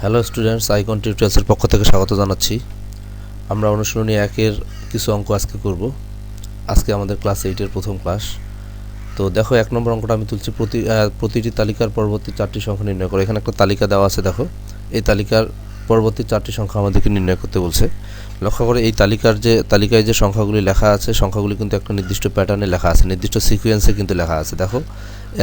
Hello students, icon টিউটোরিয়ালসের পক্ষ থেকে স্বাগত জানাচ্ছি। আমরা অনুশীলনী 1-এর কিছু অঙ্ক আজকে করব। আজকে আমাদের ক্লাস 8-এর প্রথম ক্লাস। তো দেখো 1 নম্বর অঙ্কটা আমি তুলছি। প্রতিটি তালিকার পরবর্তী 4টি সংখ্যা নির্ণয় করো। এখানে একটা তালিকা দেওয়া আছে, দেখো এই তালিকার পরবর্তী 4টি সংখ্যা আমাদেরকে নির্ণয় করতে বলছে। লক্ষ্য করে এই তালিকায় যে সংখ্যাগুলি লেখা আছে, সংখ্যাগুলি কিন্তু একটা নির্দিষ্ট প্যাটার্নে লেখা আছে, নির্দিষ্ট সিকোয়েন্সে কিন্তু লেখা আছে। দেখো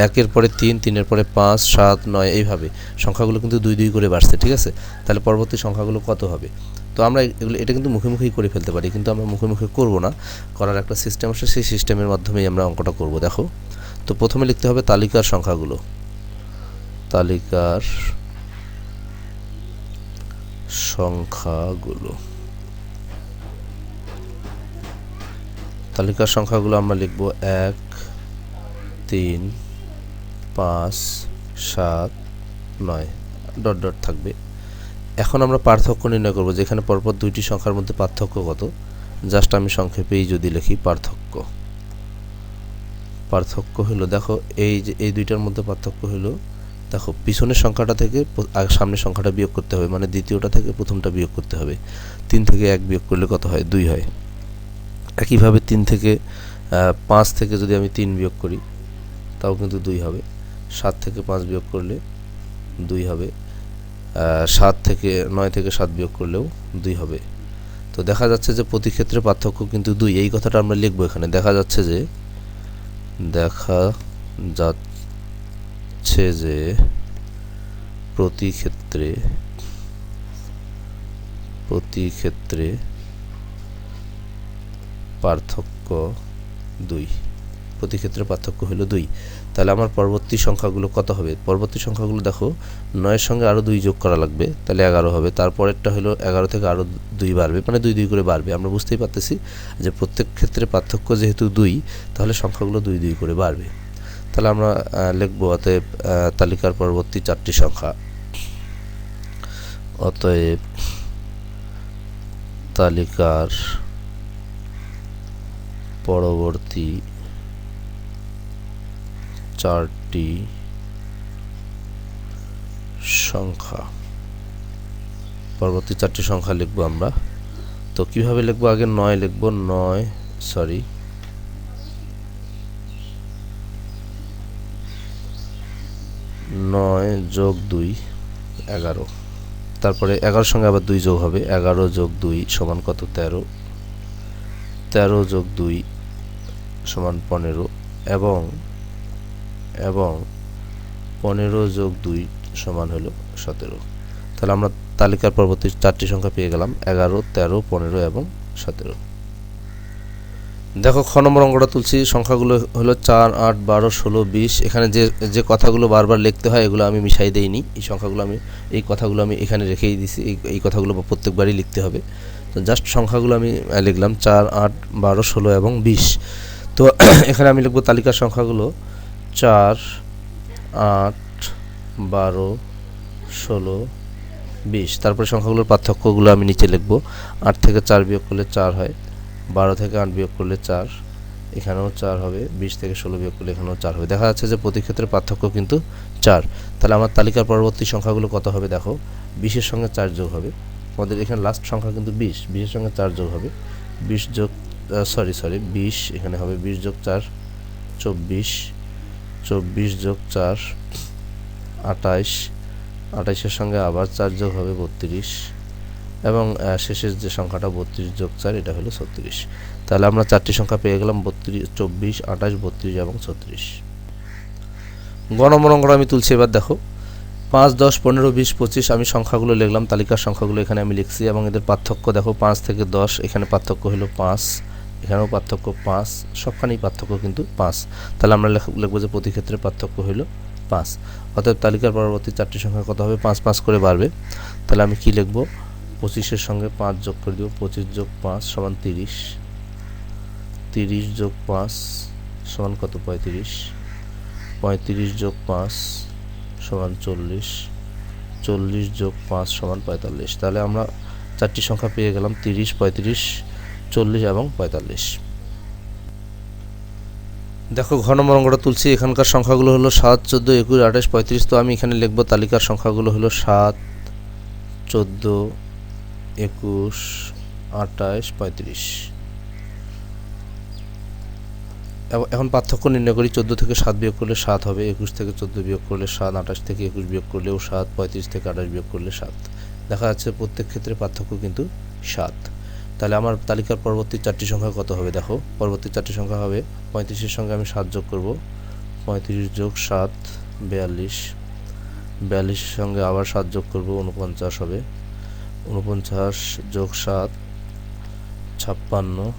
1-এর পরে 3, 3-এর পরে 5, 7, 9 এইভাবে সংখ্যাগুলো কিন্তু 2 করে বাড়ছে, ঠিক আছে? তাহলে পরবর্তী সংখ্যাগুলো কত হবে? তো আমরা এটা কিন্তু মুখে করে ফেলতে পারি, কিন্তু আমরা মুখে করব না, করার একটা সিস্টেম আছে, সেই সিস্টেমের মাধ্যমেই আমরা অঙ্কটা করব। দেখো, তো প্রথমে লিখতে হবে তালিকার সংখ্যাগুলো। তালিকার সংখ্যাগুলো আমরা লিখব 1, 3, 5, 7, 9 ডট ডট থাকবে। এখন আমরা পার্থক্য নির্ণয় করব, যেখানে পরপর দুইটি সংখ্যার মধ্যে পার্থক্য কত। জাস্ট আমি সংক্ষেপেই যদি লিখি পার্থক্য হলো, দেখো এই যে এই দুইটার মধ্যে পার্থক্য হলো, দেখো পিছনের সংখ্যাটা থেকে সামনের সংখ্যাটা বিয়োগ করতে হবে, মানে দ্বিতীয়টা থেকে প্রথমটা বিয়োগ করতে হবে। 3 থেকে 1 বিয়োগ করলে কত হয়? 2 হয়। একইভাবে 3 থেকে 5 থেকে যদি আমি 3 বিয়োগ করি তাও কিন্তু 2 হবে। 7 থেকে 5 বিয়োগ করলে 2 হবে। 9 থেকে 7 বিয়োগ করলেও 2 হবে। তো দেখা যাচ্ছে যে প্রতি ক্ষেত্রে পার্থক্য কিন্তু 2। এই কথাটা আমরা লিখবো এখানে। দেখা যাচ্ছে যে প্রতি ক্ষেত্রে পার্থক্য 2। প্রতি ক্ষেত্রে পার্থক্য হলো 2। তাহলে আমার পরবর্তী সংখ্যাগুলো কত হবে? পরবর্তী সংখ্যাগুলো দেখো 9-এর সঙ্গে আরও 2 যোগ করা লাগবে, তাহলে 11 হবে। তারপরেরটা হলো 11 থেকে আরও 2 বাড়বে, মানে 2 করে বাড়বে। আমরা বুঝতেই পারতেছি যে প্রত্যেক ক্ষেত্রে পার্থক্য যেহেতু 2, তাহলে সংখ্যাগুলো 2 করে বাড়বে। তাহলে আমরা লিখব অতএব তালিকার পরবর্তী 4টি সংখ্যা। অতএব তালিকার পরবর্তী 4টি সংখ্যা লিখব আমরা। তো কিভাবে লিখব? আগে 9 লিখব। 9 যোগ 2 11। তারপরে 11-এর সঙ্গে আবার 2 যোগ হবে। 11 যোগ 2 সমান কত? 13। 13 যোগ 2 সমান 15 এবং 15 যোগ 2 সমান হলো 17। তাহলে আমরা তালিকার পরবর্তী 4টি সংখ্যা পেয়ে গেলাম, 11, 13, 15 এবং 17। দেখো খ নম্বর অঙ্কটা তুলছি। সংখ্যাগুলো হলো 4, 8, 12, 16, 20। এখানে যে কথাগুলো বারবার লিখতে হয় এগুলো আমি মিশাই দেইনি। এই কথাগুলো আমি এখানে রেখেই দিছি। এই কথাগুলো প্রত্যেকবারই লিখতে হবে। তো জাস্ট সংখ্যাগুলো আমি লিখলাম 4, 8, 12, 16 এবং 20। তো এখানে আমি লিখব তালিকার সংখ্যাগুলো 4, 8, 12, 16, 20। তারপরে সংখ্যাগুলোর পার্থক্যগুলো আমি নিচে লিখব। 8 থেকে 4 বিয়োগ করলে 4 হয়। 12 থেকে 8 বিয়োগ করলে 4, এখানেও 4 হবে। 20 থেকে 16 বিয়োগ করলে এখানেও 4 হবে। দেখা যাচ্ছে যে প্রতি ক্ষেত্রে পার্থক্য কিন্তু 4। তাহলে আমার তালিকার পরবর্তী সংখ্যাগুলো কত হবে? দেখো 20-এর সঙ্গে 4 যোগ হবে। আমাদের এখানে লাস্ট সংখ্যা কিন্তু 20। 20-এর সঙ্গে 4 যোগ হবে। 20 এখানে হবে 20 যোগ 4 24। 24 যোগ 4 28। 28-এর সঙ্গে আবার 4 যোগ হবে 32 এবং শেষের যে সংখ্যাটা 32 যোগ 4 এটা হলো 36। তাহলে আমরা 4টি সংখ্যা পেয়ে গেলাম 32, 24, 28, 32 এবং 36। গ নম্বর অঙ্কটা আমি তুলছি। এবার দেখো 5, 10, 15, 20, 25 আমি সংখ্যাগুলো লিখলাম, তালিকার সংখ্যাগুলো এখানে আমি লিখছি এবং এদের পার্থক্য দেখো 5 থেকে 10। এখানে পার্থক্য হলো 5, এখানেও পার্থক্য 5, সবখানেই পার্থক্য কিন্তু 5। তাহলে আমরা লিখব যে প্রতি ক্ষেত্রে পার্থক্য হলো 5। অতএব তালিকার পরবর্তী 4টি সংখ্যা কত হবে? 5 5 করে বাড়বে। তাহলে আমি কি লিখব? 25-এর সঙ্গে 5 যোগ করে দেব। 25 যোগ 5 সমান 30। 30 যোগ 5 সমান কত? 35। 35 যোগ 5 সমান 40। 40 যোগ 5 সমান 45। তাহলে আমরা 4টি সংখ্যা পেয়ে গেলাম 30, 35, 40 এবং 45। দেখো ঘ নম্বর অঙ্কটা তুলছি। এখানকার সংখ্যাগুলো হলো 7, 14, 21, 28, 35। তো আমি এখানে লিখব তালিকার সংখ্যাগুলো হলো 7, 14, 21, 28, 35। এখন পার্থক্য নির্ণয় করি। 14 থেকে 7 বিয়োগ করলে 7 হবে, 21 থেকে 14 বিয়োগ করলে 7, 28 থেকে 21 বিয়োগ করলেও 7, 35 থেকে 28 বিয়োগ করলে 7। দেখা যাচ্ছে প্রত্যেক ক্ষেত্রে পার্থক্য কিন্তু 7। তাহলে আমার তালিকার পরবর্তী 4টি সংখ্যা কত হবে দেখো। পরবর্তী 4টি সংখ্যা হবে 35-এর সঙ্গে আমি 7 যোগ করব, 35 যোগ 7 42, 42-এর সঙ্গে আবার 7 যোগ করব, 49 হবে, 49 যোগ 7 56,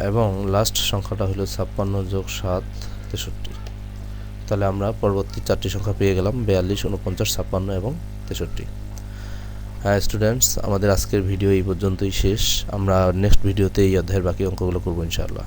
এবং লাস্ট সংখ্যাটা হলো 56 যোগ 7 63। তাহলে আমরা পরবর্তী 4টি সংখ্যা পেয়ে গেলাম, 42, 49, 56 এবং 63। হ্যাঁ স্টুডেন্টস, আমাদের আজকের ভিডিও এই পর্যন্তই শেষ। আমরা নেক্সট ভিডিওতে এই অধ্যায়ের বাকি অঙ্কগুলো করব ইনশাআল্লাহ।